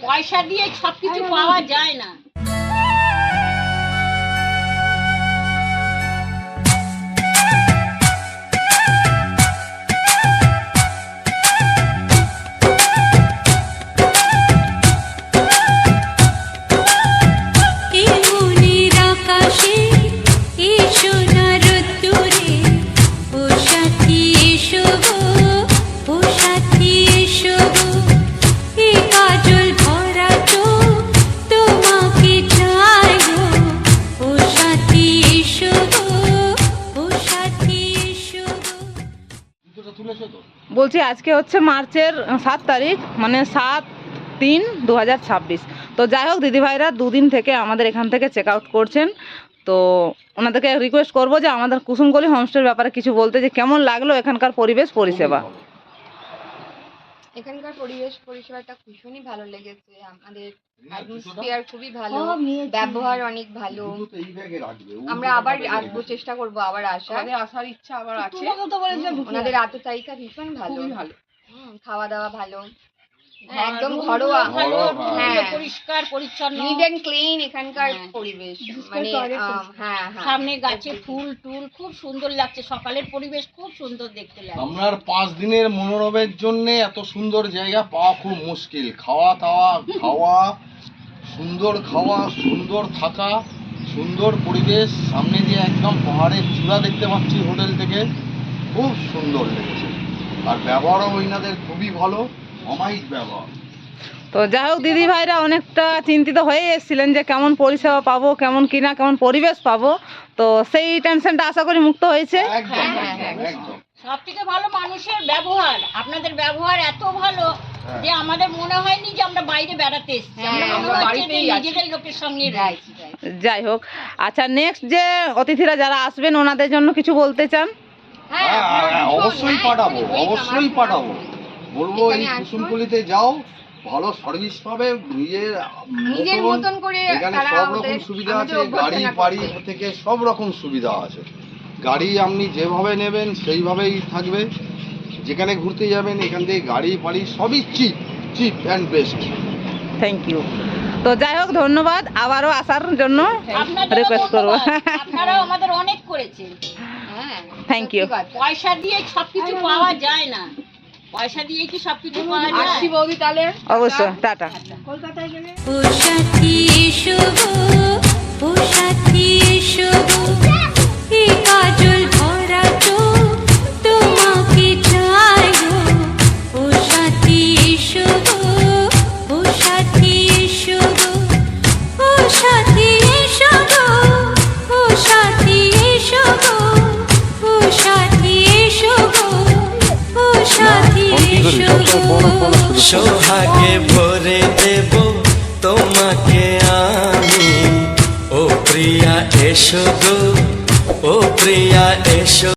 পয়সা দিয়ে সবকিছু পাওয়া যায় না। বলছি আজকে হচ্ছে মার্চের 7 তারিখ, মানে 7/3/2026। তো যাই হোক, দিদিভাইরা দুদিন থেকে আমাদের এখান থেকে চেক আউট করছেন। তো ওনাদেরকে রিকোয়েস্ট করবো যে আমাদের কুসুমকলি হোমস্টের ব্যাপারে কিছু বলতে, যে কেমন লাগলো এখানকার পরিবেশ পরিষেবা। এখানকার পরিবেশ পরিষেবাটা ভীষণই ভালো লেগেছে। আমাদের অ্যাটমসফিয়ার খুবই ভালো, ব্যবহার অনেক ভালো। আমরা আবার আসবো, চেষ্টা করবো আবার আসার ইচ্ছা আবার আছে। ওনাদের আতিথেয়তা ভীষণ ভালো, খাওয়া দাওয়া ভালো, একদম ঘরোয়া, পরিষ্কার পরিচ্ছন্ন, নিট এন্ড ক্লিন এখানকার পরিবেশ। মানে সামনে গাছে ফুল টুল খুব সুন্দর লাগছে, সকালের পরিবেশ খুব সুন্দর দেখতে লাগে। আপনার 5 দিনের মনোরমের জন্য এত সুন্দর জায়গা পাওয়া খুব মুশকিল। খাওয়া সুন্দর থাকা, সুন্দর পরিবেশ, সামনে দিয়ে একদম পাহাড়ের চূড়া দেখতে পাচ্ছি হোটেল থেকে, খুব সুন্দর লেগেছে। আর ব্যবহারও ওইনাদের খুবই ভালো, অমায়িক ব্যবহার। তো যাই হোক, দিদি ভাইরা অনেকটা চিন্তিত হয়ে এসেছিলেন যে কেমন পরিষেবা পাবো, কেমন কিনা, কেমন পরিবেশ পাবো। তো সেই টেনশনটা আশা করি মুক্ত হয়েছে। একদম সব থেকে ভালো মানুষের ব্যবহার, আপনাদের ব্যবহার এত ভালো যে আমাদের মনে হয়নি যে আমরা বাইরে বেড়াতে এসেছি, আমরা মনে হচ্ছে যে নিজেদের লোকের সঙ্গে রয়েছি। যাই হোক, আচ্ছা, নেক্সট যে অতিথিরা যারা আসবেন ওনাদের জন্য কিছু বলতে চান? অবশ্যই পাঠাবো। বলবো এই কুসুমকলিতে যাও, ভালো সার্ভিস পাবে, নিজের মতন করে। এখানে সব রকম সুবিধা আছে, গাড়ি বাড়ি থেকে সব রকম সুবিধা আছে। গাড়ি আপনি যেভাবে নেবেন সেইভাবেই থাকবে। যেখানে ঘুরতে যাবেন এখান থেকে গাড়ি বাড়ি সবই cheap and best. Thank you. তো যাই হোক, ধন্যবাদ, আবারও আসার জন্য রিকোয়েস্ট করবো। আপনারাও আমাদের অনেক করেছেন। Thank you. পয়সা দিয়ে সবকিছু পাওয়া যায় না, পয়সা দিয়ে কি সবকিছু পাওয়া যায়? আসছি বৌদি, তাহলে অবশ্যই, টাটা। কলকাতায় গেলে ও সাথী এসো গো, ও সাথী এসো গো, এই কাজল ভরা চোখ তোমাকে চাই গো। ও সাথী এসো গো, ও সাথী এসো গো, ও সাথী এসো গো, ও সাথী এসো গো, ও সাথী এসো গো, ও সাথী এসো গো। সোহাগে ভরে দেব তোমাকে আমি, ও প্রিয়া এসো গো, ও প্রিয়া এসো।